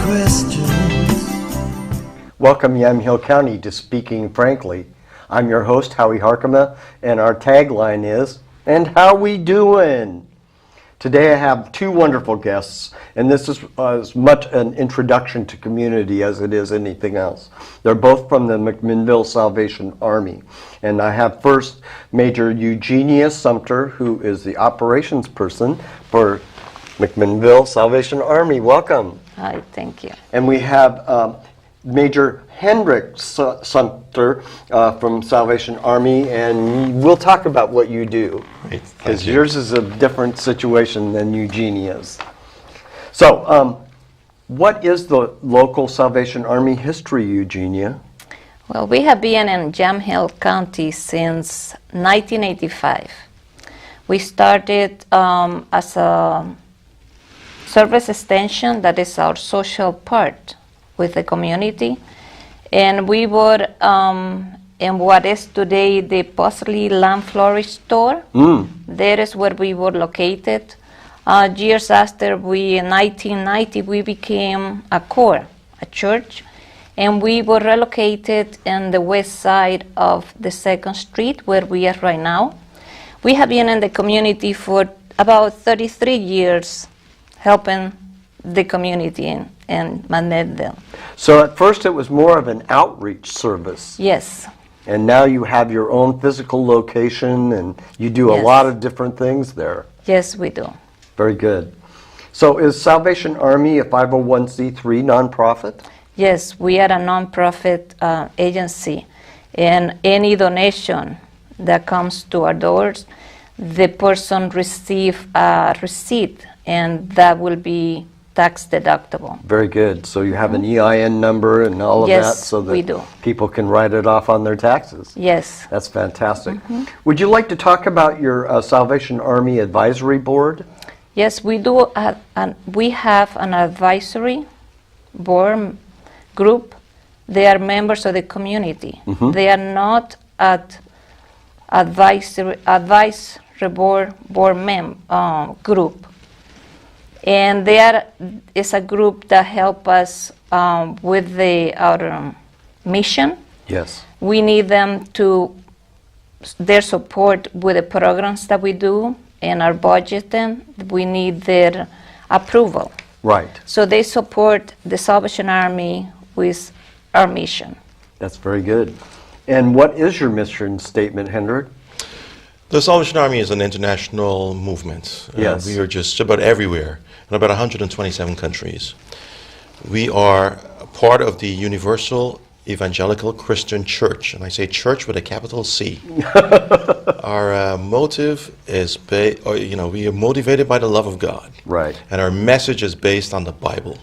questions. Welcome, Yamhill County, to Speaking Frankly. I'm your host, Howie Harkema, and our tagline is, "And how we doing?" Today I have two wonderful guests, and this is as much an introduction to community as it is anything else. They're both from the McMinnville Salvation Army. And I have first Major Eugenia Sumter, who is the operations person for McMinnville Salvation Army. Welcome. Hi, thank you. And we have Major Henriks Sumter from Salvation Army, and we'll talk about what you do. Because yours is a different situation than Eugenia's. So, what is the local Salvation Army history, Eugenia? Well, we have been in Yamhill County since 1985. We started as a service extension, that is our social part with the community. And we were in what is today the Possibly Lamb Flourish store. There is where we were located. Years after, in 1990, we became a core, a church, and we were relocated in the west side of the 2nd Street, where we are right now. We have been in the community for about 33 years, helping the community in McMinnville. So at first it was more of an outreach service. Yes. And now you have your own physical location and you do a lot of different things there. Yes, we do. Very good. So is Salvation Army a 501c3 nonprofit? Yes, we are a nonprofit agency, and any donation that comes to our doors, the person receive a receipt, and that will be tax deductible. Very good. So you have an EIN number and all of that so we do. that people can write it off on their taxes. Yes. That's fantastic. Would you like to talk about your Salvation Army Advisory Board? Yes, we do. We have an advisory board group. They are members of the community. They are not advisory board group. And there is a group that help us with our mission. Yes. We need them their support with the programs that we do and our budgeting. We need their approval. Right. So they support the Salvation Army with our mission. That's very good. And what is your mission statement, Hendrik? The Salvation Army is an international movement. Yes. We are just about everywhere, in about 127 countries. We are a part of the Universal Evangelical Christian Church, and I say church with a capital C. Our motive is, we are motivated by the love of God. Right. And our message is based on the Bible.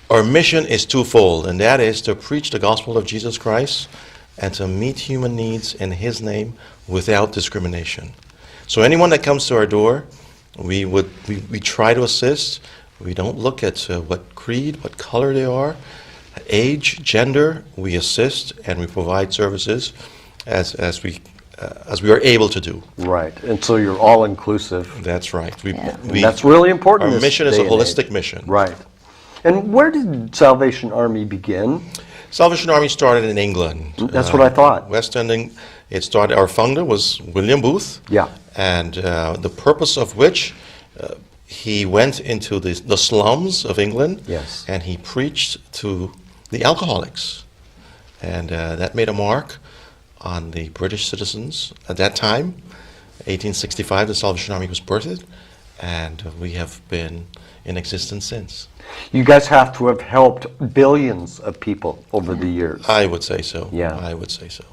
Our mission is twofold, and that is to preach the gospel of Jesus Christ and to meet human needs in His name without discrimination. So anyone that comes to our door, we try to assist. We don't look at what creed, what color they are, age, gender. We assist and we provide services as we are able to do. Right. And so you're all inclusive. That's right. That's really important. Our mission is a holistic mission. Right. And where did Salvation Army begin? Salvation Army started in England. That's what I thought. West Ending. It started. Our founder was William Booth. Yeah. And the purpose of which he went into the slums of England. Yes. And he preached to the alcoholics, and that made a mark on the British citizens at that time. 1865, the Salvation Army was birthed, and we have been in existence since. You guys have to have helped billions of people over the years. I would say so. Yeah. I would say so.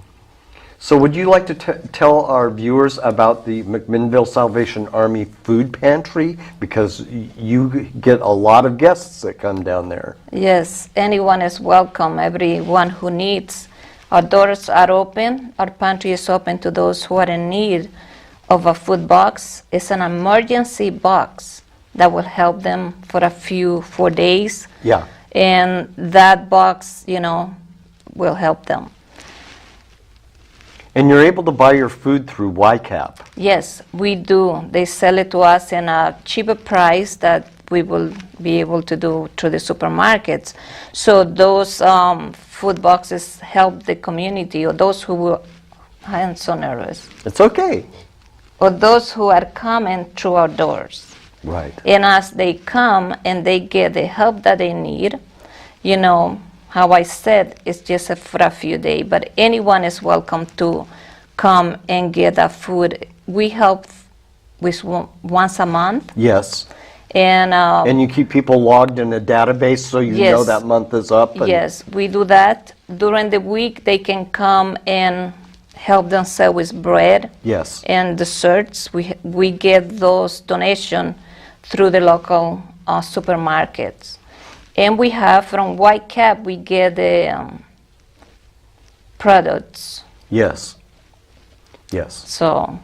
So would you like to tell our viewers about the McMinnville Salvation Army Food Pantry? Because you get a lot of guests that come down there. Yes, anyone is welcome, everyone who needs. Our doors are open. Our pantry is open to those who are in need of a food box. It's an emergency box that will help them for days. Yeah. And that box, will help them. And you're able to buy your food through YCAP. Yes, we do. They sell it to us in a cheaper price that we will be able to do through the supermarkets. So those food boxes help the community, or those who will, I am so nervous, It's okay. or those who are coming through our doors. Right. And as they come and they get the help that they need, you know, how I said, it's just for a few days, but anyone is welcome to come and get that food. We help with once a month. Yes. And And you keep people logged in a database so you know Yes. that month is up? And yes, we do that. During the week, they can come and help themselves with bread Yes. and desserts. We get those donations through the local supermarkets. And we have from White Cap, we get the products. Yes. Yes. So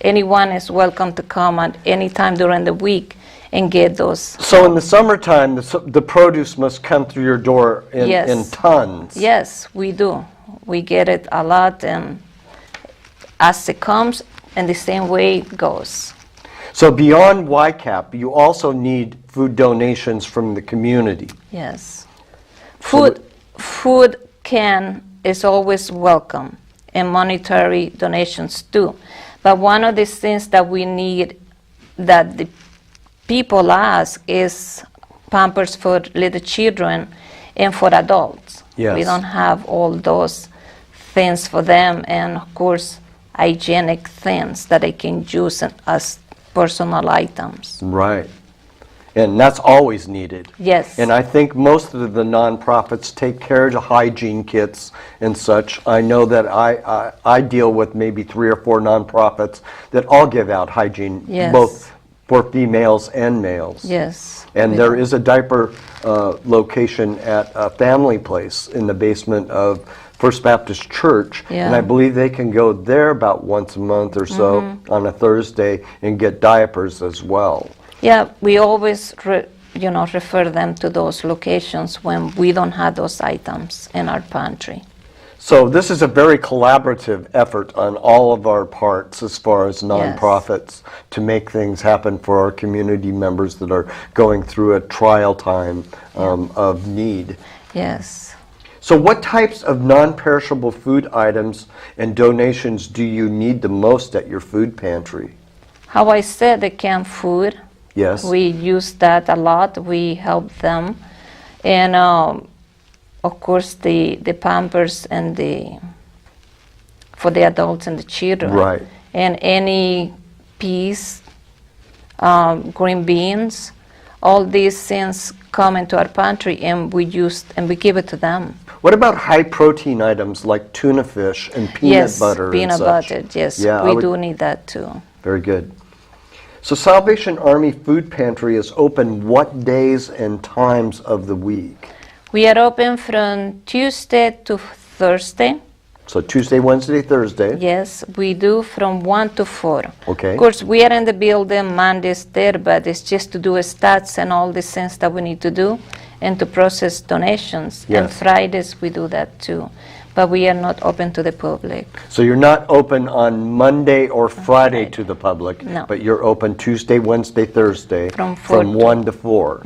anyone is welcome to come at any time during the week and get those. So in the summertime, the produce must come through your door in, Yes. in tons. Yes, we do. We get it a lot, and as it comes, and the same way it goes. So beyond YCAP, you also need food donations from the community. Yes. So Food is always welcome, and monetary donations too. But one of the things that we need, that the people ask, is Pampers for little children and for adults. Yes. We don't have all those things for them, and of course, hygienic things that they can use as personal items. Right. And that's always needed. Yes. And I think most of the nonprofits take care of the hygiene kits and such. I know that I deal with maybe 3 or 4 nonprofits that all give out hygiene, Yes. both for females and males. Yes. And we there do. is a diaper location at a family place in the basement of First Baptist Church. And I Yeah. believe they can go there about once a month or so on a Thursday and get diapers as well. Yeah, we always, refer them to those locations when we don't have those items in our pantry. So this is a very collaborative effort on all of our parts as far as nonprofits to make things happen for our community members that are going through a trial time of need. Yes. So what types of non-perishable food items and donations do you need the most at your food pantry? How I said, the canned food, Yes. we use that a lot. We help them. And of course, the Pampers and for the adults and the children. Right. And any peas, green beans, all these things come into our pantry, and we give it to them. What about high protein items like tuna fish and peanut butter and peanut such? butter, yes. Yeah, We do need that too. Very good. So Salvation Army Food Pantry is open what days and times of the week? We are open from Tuesday to Thursday. So Tuesday, Wednesday, Thursday. Yes, we do from 1 to 4. Okay. Of course, we are in the building Mondays there, but it's just to do stats and all the things that we need to do and to process donations. And Yes. Fridays we do that too. But we are not open to the public. So you're not open on Monday or Friday to the public, No. but you're open Tuesday, Wednesday, Thursday From 4 to- 1 to 4.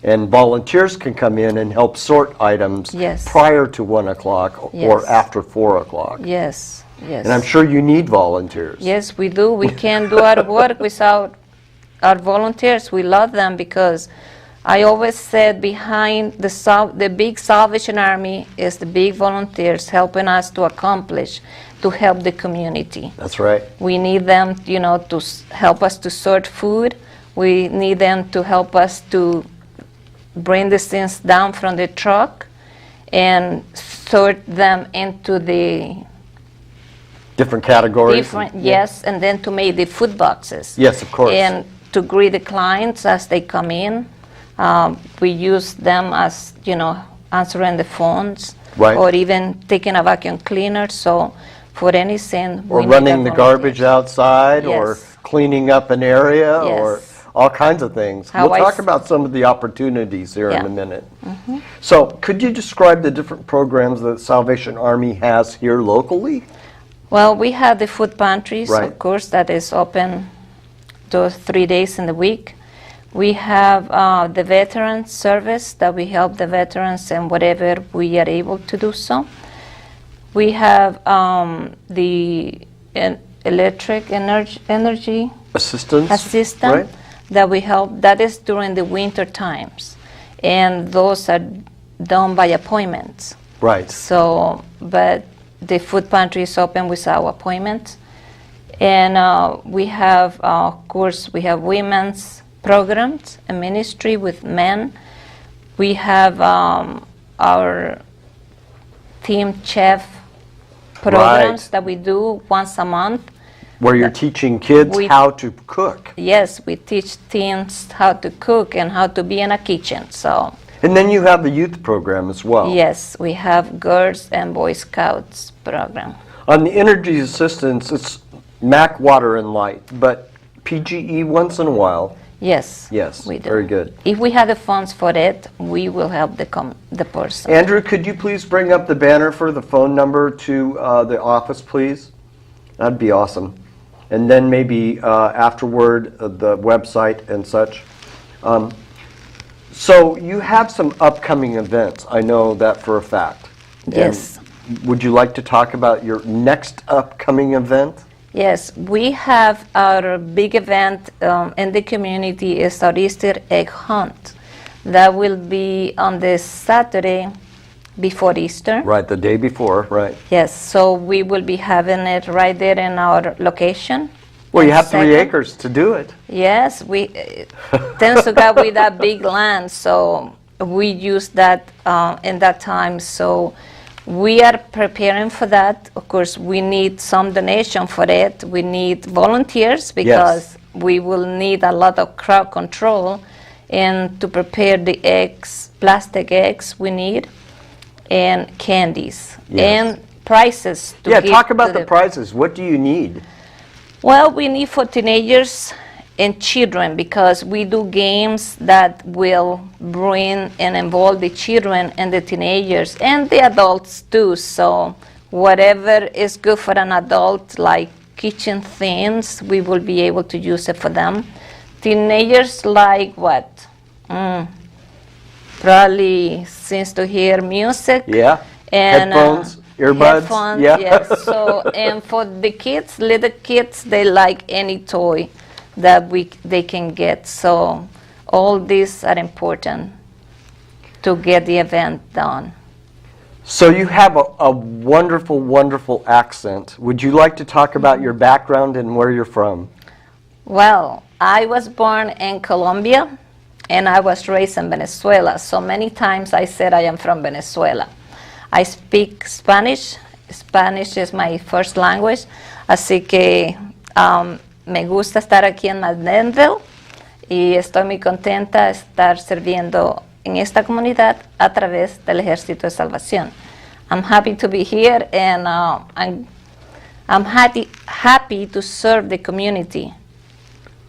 And volunteers can come in and help sort items Yes. prior to 1 o'clock or Yes. after 4 o'clock. Yes, yes. And I'm sure you need volunteers. Yes, we do. We can't do our work without our volunteers. We love them because I always said behind the big Salvation Army is the big volunteers helping us to help the community. That's right. We need them, to help us to sort food. We need them to help us to bring the things down from the truck and sort them into the Different categories. yes, and then to make the food boxes. Yes, of course. And to greet the clients as they come in. We use them as, answering the phones. Right. Or even taking a vacuum cleaner. So for anything, Or we need running a the garbage volunteer. outside, or Yes. cleaning up an area, or Yes. all kinds of things. How We'll I talk s- about some of the opportunities here in Yeah. a minute. So could you describe the different programs that Salvation Army has here locally? Well, we have the food pantries, Right. of course, that is open those 3 days in the week. We have the veteran service that we help the veterans in whatever we are able to do so. We have the electric energy Assistance? assistant Right? that we help. That is during the winter times, and those are done by appointments. Right. So, but the food pantry is open without appointment, and we have, of course, we have women's programs and ministry with men. We have our team chef programs Right. that we do once a month. Where you're teaching kids We- how to cook. Yes, we teach teens how to cook and how to be in a kitchen. So, And then you have the youth program as well. yes, we have Girls and Boy Scouts program. On the energy assistance, it's Mac Water and Light, but PGE once in a while. Yes, Yes, we do. very good. If we have the funds for it, we will help the person. Andrew, could you please bring up the banner for the phone number to the office, please? That'd be awesome. And then maybe afterward, the website and such. So you have some upcoming events. I know that for a fact. And Yes. would you like to talk about your next upcoming event? Yes, we have our big event in the community is our Easter egg hunt. That will be on this Saturday before Easter. Right, the day before, right. Yes, so we will be having it right there in our location. Well, you in have 3 Second. acres to do it. Yes, we tends to go with that big land, so we use that in that time. So we are preparing for that. Of course, we need some donation for it. We need volunteers because we will need a lot of crowd control, and to prepare the eggs, plastic eggs we need, and candies Yes. and prizes. To Yeah, give talk to about the prizes. What do you need? Well, we need for teenagers and children because we do games that will bring and involve the children and the teenagers and the adults too. So whatever is good for an adult, like kitchen things, we will be able to use it for them. Teenagers like what? Probably seems to hear music. Yeah. And, Headphones, earbuds. Headphones, Yeah. yes. So, and for the kids, little kids, they like any toy that they can get. So, all these are important to get the event done. So you have a wonderful, wonderful accent. Would you like to talk about your background and where you're from? Well, I was born in Colombia and I was raised in Venezuela. So many times I said I am from Venezuela. I speak Spanish. Spanish is my first language. Así que me gusta estar aquí en McMinnville y estoy muy contenta de estar sirviendo en esta comunidad a través del Ejército de Salvación. I'm happy to be here and I'm happy to serve the community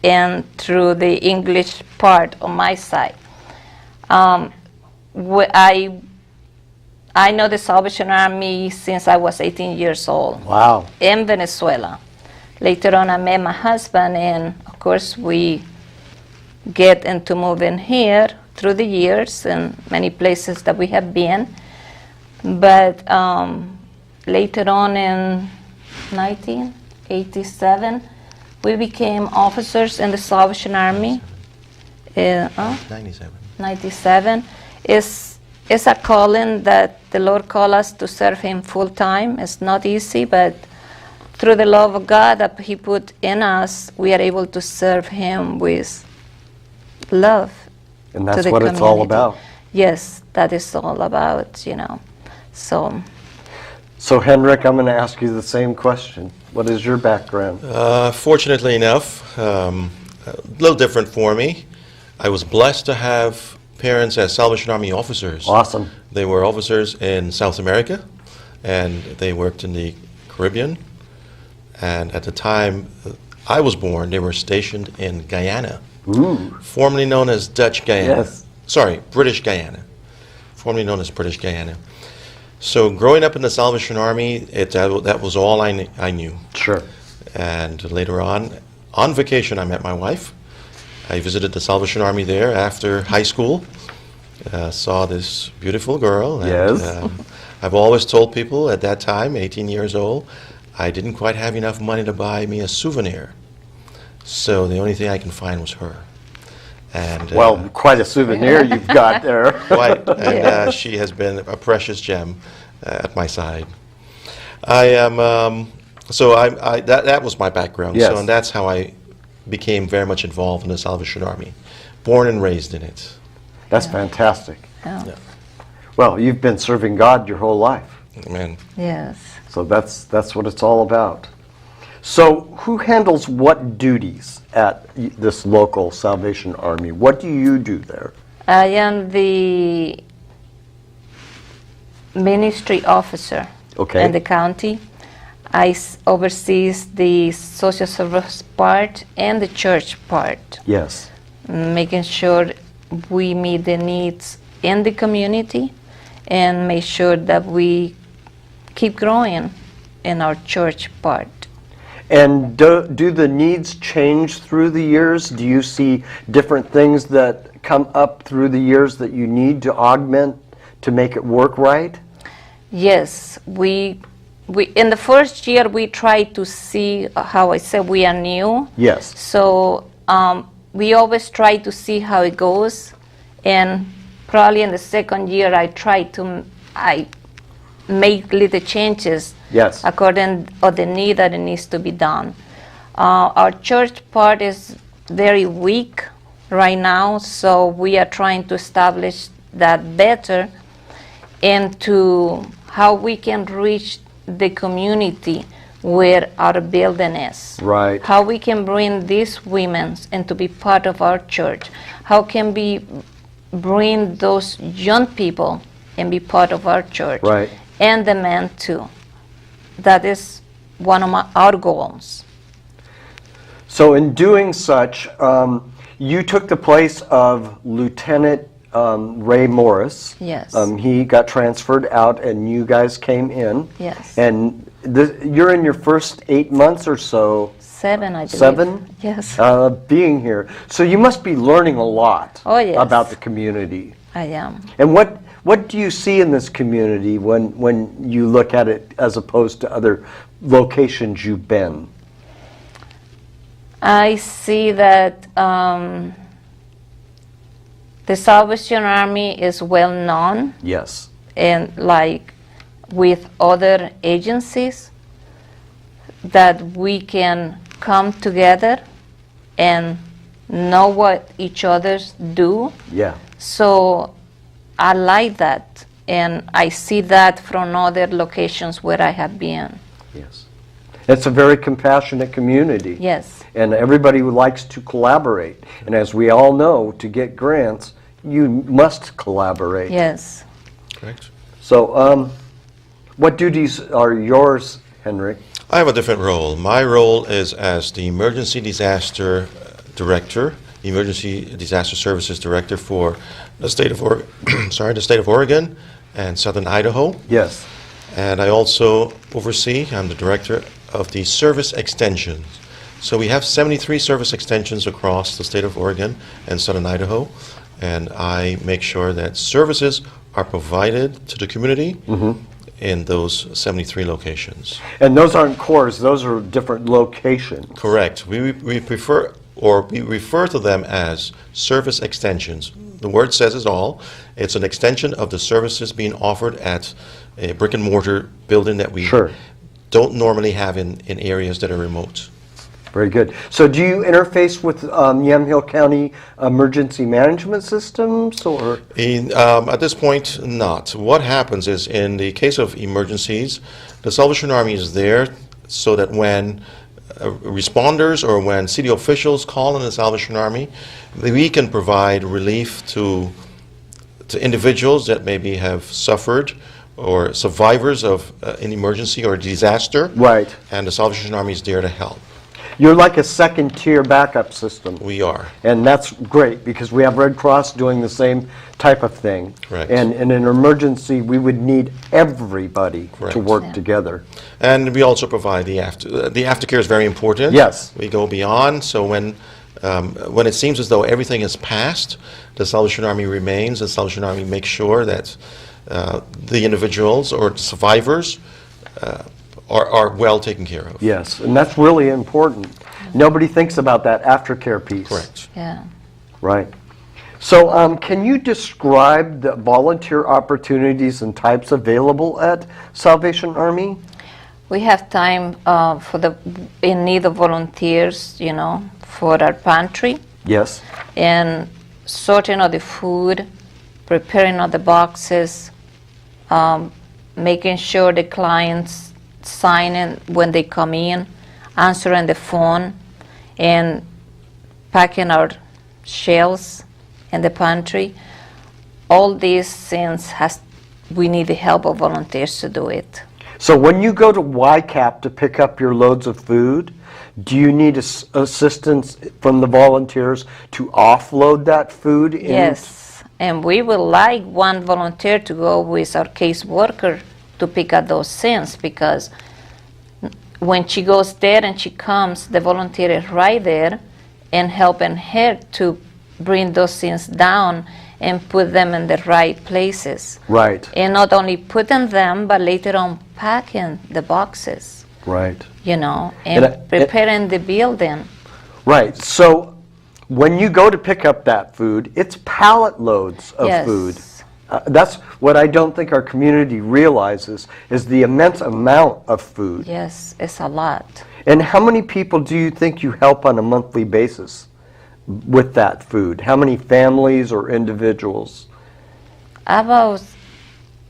and through the English part on my side. I know the Salvation Army since I was 18 years old. Wow. In Venezuela. Later on, I met my husband, and of course, we get into moving here through the years and many places that we have been. But later on in 1987, we became officers in the Salvation Army. 97. 97 is a calling that the Lord called us to serve Him full time. It's not easy, but through the love of God that He put in us, we are able to serve Him with love. And to that's the what it's all community. about. Yes, that is all about, So, Hendrik, I'm going to ask you the same question. What is your background? Fortunately enough, a little different for me. I was blessed to have parents as Salvation Army officers. Awesome. They were officers in South America, and they worked in the Caribbean. And at the time I was born, they were stationed in Guyana, formerly known as Dutch Guyana. Yes. Sorry, British Guyana, formerly known as British Guyana. So growing up in the Salvation Army, that was all I knew. Sure. And later on vacation, I met my wife, I visited the Salvation Army there after high school. Saw this beautiful girl. And, Yes. I've always told people at that time, 18 years old, I didn't quite have enough money to buy me a souvenir. So the only thing I can find was her. And Well, quite a souvenir you've got there. quite, and Yeah. she has been a precious gem at my side. I am that was my background. Yes. So and that's how I became very much involved in the Salvation Army, born and raised in it. That's fantastic. Yeah. Yeah. Well, you've been serving God your whole life. Amen. Yes. So that's what it's all about. So who handles what duties at this local Salvation Army? What do you do there? I am the ministry officer Okay. in the county. I oversees the social service part and the church part, Yes. making sure we meet the needs in the community and make sure that we keep growing in our church part. And do the needs change through the years? Do you see different things that come up through the years that you need to augment to make it work right? Yes, we in the first year we try to see how I said we are new. Yes. So we always try to see how it goes, and probably in the second year I make little changes Yes. according to the need that it needs to be done. Our church part is very weak right now, so we are trying to establish that better into how we can reach the community where our building is. Right. How we can bring these women and to be part of our church. How can we bring those young people and be part of our church. Right. And the men too. That is one of our goals. So in doing such, you took the place of Lieutenant Ray Morris. Yes. He got transferred out and you guys came in. Yes. And you're in your first 8 months or so 7, I believe. 7? Yes. Being here. So you must be learning a lot Oh, yes. about the community. I am. And what do you see in this community when you look at it as opposed to other locations you've been? I see that the Salvation Army is well known, Yes. and like with other agencies, that we can come together and know what each others do. Yeah. So I like that, and I see that from other locations where I have been. Yes. It's a very compassionate community. Yes. And everybody likes to collaborate. And as we all know, to get grants, you must collaborate. Yes. Correct. So, what duties are yours, Henrik? I have a different role. My role is as the Emergency Disaster Director, Emergency Disaster Services Director for the state of the state of Oregon and Southern Idaho. Yes. And I also oversee, I'm the director of the service extensions. So we have 73 service extensions across the state of Oregon and Southern Idaho, and I make sure that services are provided to the community in those 73 locations. And those aren't cores, those are different locations. Correct. We prefer, or we refer to them as service extensions. The word says it all. It's an extension of the services being offered at a brick and mortar building that we Sure. don't normally have in areas that are remote. Very good. So do you interface with Yamhill County emergency management systems or? At this point, not. What happens is, in the case of emergencies, the Salvation Army is there so that when responders or when city officials call on the Salvation Army, we can provide relief to individuals that maybe have suffered or survivors of an emergency or disaster. Right. And the Salvation Army is there to help. You're like a second tier backup system. We are. And that's great because we have Red Cross doing the same type of thing. Correct. And in an emergency, we would need everybody Correct. to work Yeah. together. And we also provide the aftercare is very important. Yes. We go beyond, so when When it seems as though everything is past, the Salvation Army remains. The Salvation Army makes sure that the individuals or the survivors are well taken care of. Yes, and that's really important. Nobody thinks about that aftercare piece. Correct. Yeah. Right. So can you describe the volunteer opportunities and types available at Salvation Army? We have time for the in need of volunteers, for our pantry Yes. and sorting of the food, preparing of the boxes, making sure the clients sign in when they come in, answering the phone, and packing our shelves in the pantry. All these things we need the help of volunteers to do it. So when you go to YCAP to pick up your loads of food, do you need assistance from the volunteers to offload that food? Yes, and we would like one volunteer to go with our case worker to pick up those things, because when she goes there and she comes, the volunteer is right there and helping her to bring those things down and put them in the right places. Right, And not only putting them, but later on packing the boxes, right. and preparing the building. Right. So when you go to pick up that food, it's pallet loads of Yes. food. That's what I don't think our community realizes, is the immense amount of food. Yes, it's a lot. And how many people do you think you help on a monthly basis with that food? How many families or individuals? About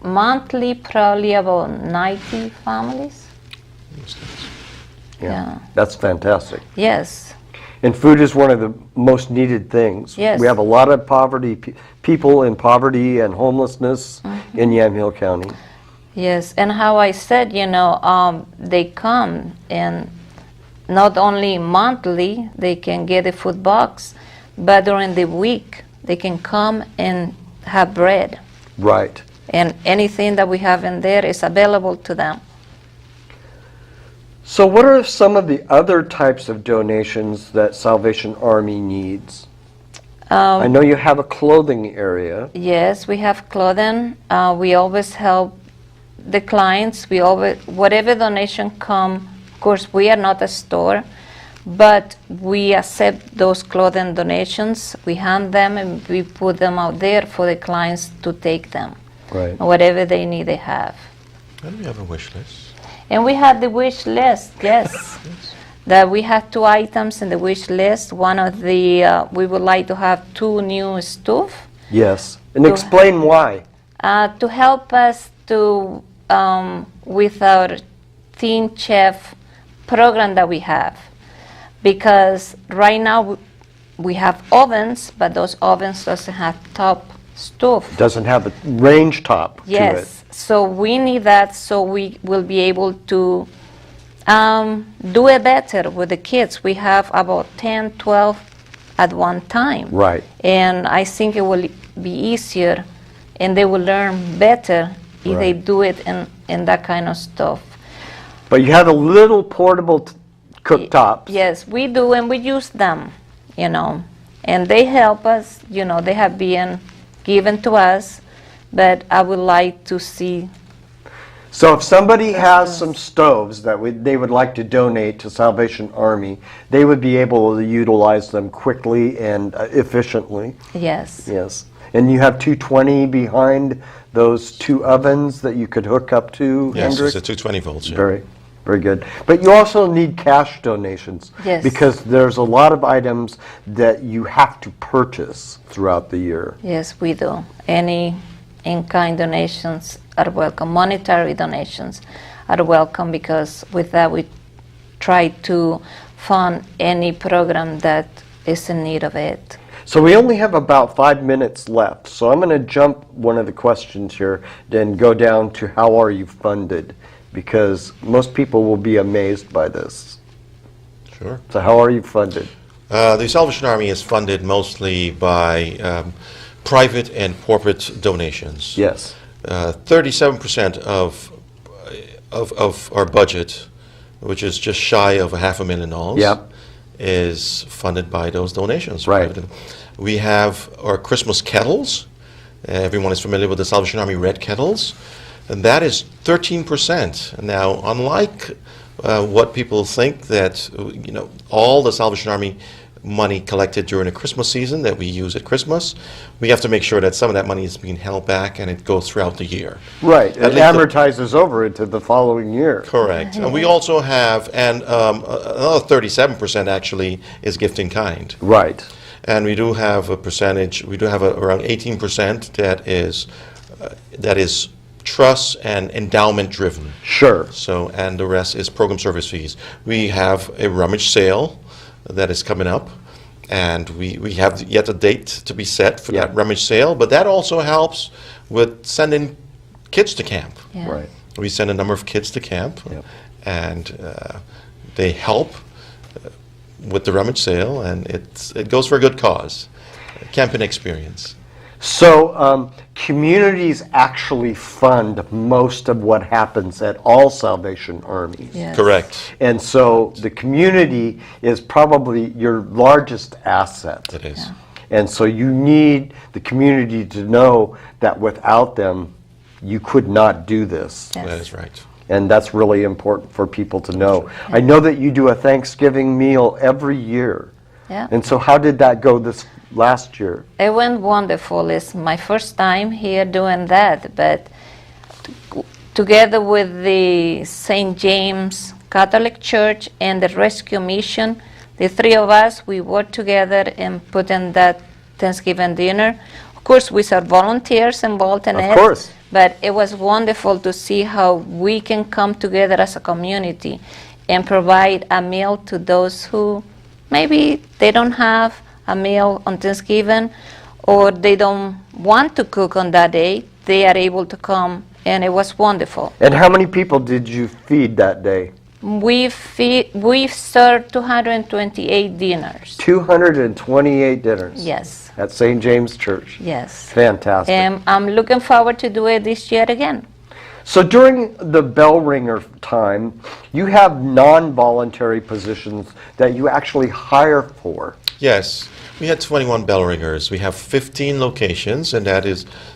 monthly, probably about 90 families. Yeah. That's fantastic. Yes. And food is one of the most needed things. Yes. We have a lot of poverty, people in poverty and homelessness in Yamhill County. Yes, and how I said, they come and not only monthly they can get a food box, but during the week they can come and have bread. Right. And anything that we have in there is available to them. So what are some of the other types of donations that Salvation Army needs? I know you have a clothing area. Yes, we have clothing. We always help the clients. We always, whatever donation come, of course, we are not a store, but we accept those clothing donations. We hand them and we put them out there for the clients to take them. Right. Whatever they need, they have. And we have a wish list. And we had the wish list, yes. That we had 2 items in the wish list. One of the, we would like to have 2 new stoves. Yes. And To- explain why. To help us to with our teen chef program that we have, because right now we have ovens, but those ovens doesn't have top stove. Doesn't have a range top to it. Yes, so we need that so we will be able to do it better with the kids. We have about 10, 12 at one time. Right. And I think it will be easier and they will learn better if they Right. do it in that kind of stuff. But you have a little portable cooktops. Yes, we do, and we use them, and they help us, they have been given to us, but I would like to see. So if somebody has some stoves that they would like to donate to Salvation Army, they would be able to utilize them quickly and efficiently. Yes. Yes. And you have 220 behind those 2 ovens that you could hook up to, Yes, Hendrik? it's a 220 volts. Yeah. Very, very good. But you also need cash donations. Yes. Because there's a lot of items that you have to purchase throughout the year. Yes, we do. Any in-kind donations are welcome. Monetary donations are welcome, because with that we try to fund any program that is in need of it. So we only have about 5 minutes left. So I'm going to jump one of the questions here, then go down to how are you funded? Because most people will be amazed by this. Sure. So how are you funded? The Salvation Army is funded mostly by private and corporate donations. Yes. 37% of our budget, which is just shy of $500,000, Yep. is funded by those donations. Right. We have our Christmas kettles. Everyone is familiar with the Salvation Army red kettles, and that is 13%. Now, unlike what people think that all the Salvation Army money collected during the Christmas season that we use at Christmas, we have to make sure that some of that money is being held back and it goes throughout the year. Right. It amortizes over into the following year. Correct. And we also have, another 37% actually is gift in kind. Right. And we do have a percentage, around 18% that is trust and endowment driven. Sure. So, and the rest is program service fees. We have a rummage sale that is coming up, and we have yet a date to be set for that rummage sale, but that also helps with sending kids to camp. Yeah. Right. We send a number of kids to camp, and they help with the rummage sale, and it goes for a good cause, a camping experience. So communities actually fund most of what happens at all Salvation Armies. Yes. Correct. And so the community is probably your largest asset. It is. Yeah. And so you need the community to know that without them, you could not do this. Yes. That is right. And that's really important for people to know. I know that you do a Thanksgiving meal every year. Yeah. And so how did that go this last year? It went wonderful. It's my first time here doing that, but together with the St. James Catholic Church and the Rescue Mission, the three of us, we worked together and put in that Thanksgiving dinner. Of course, with our volunteers involved in it. Of course. But it was wonderful to see how we can come together as a community and provide a meal to those who maybe they don't have a meal on Thanksgiving, or they don't want to cook on that day. They are able to come, and it was wonderful. And how many people did you feed that day? We've served 228 dinners. 228 dinners. Yes, At St. James Church. yes. Fantastic. And I'm looking forward to do it this year again. So during the bell ringer time, you have non-voluntary positions that you actually hire for. Yes, we had 21 bell ringers. We have 15 locations, and our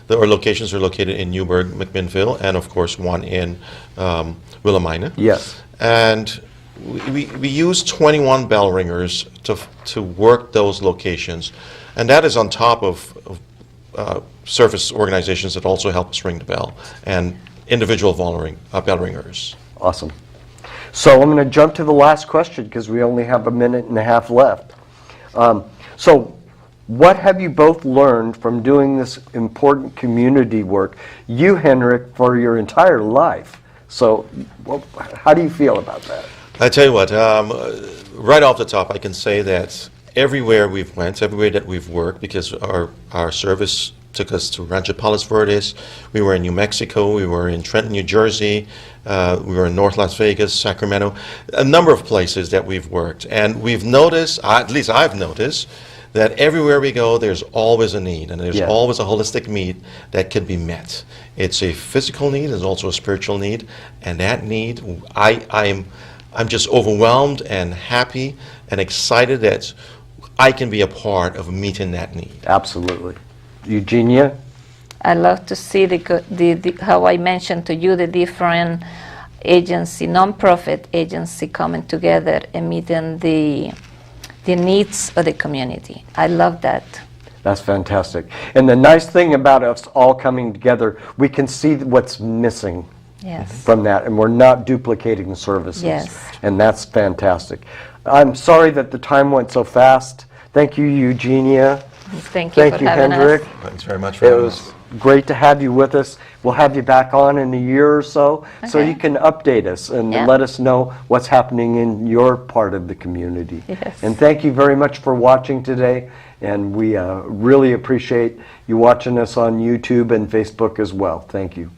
locations are located in Newburgh, McMinnville, and of course one in Willamina. Yes. And we use 21 bell ringers to work those locations, and that is on top of service organizations that also help us ring the bell, and individual bell ringers. Awesome. So I'm going to jump to the last question because we only have a minute and a half left. So what have you both learned from doing this important community work, you, Henrik, for your entire life? So how do you feel about that? I tell you what, right off the top, I can say that everywhere we've went, everywhere that we've worked, because our service took us to Rancho Palos Verdes, we were in New Mexico, we were in Trenton, New Jersey, we were in North Las Vegas, Sacramento, a number of places that we've worked. And we've noticed, at least I've noticed, that everywhere we go, there's always a need, and there's always a holistic need that can be met. It's a physical need, it's also a spiritual need, and that need, I'm just overwhelmed and happy and excited that I can be a part of meeting that need. Absolutely. Eugenia? I love to see how I mentioned to you the different agency, non-profit agency coming together and meeting the needs of the community. I love that. That's fantastic. And the nice thing about us all coming together, we can see what's missing from that, and we're not duplicating services. Yes. And that's fantastic. I'm sorry that the time went so fast. Thank you, Eugenia. Thank you for having Hendrik. us. Thanks very much for It having was us. great to have you with us. We'll have you back on in a year or so Okay. you can update us and Yeah. let us know what's happening in your part of the community. Yes. And thank you very much for watching today. And we really appreciate you watching us on YouTube and Facebook as well. Thank you.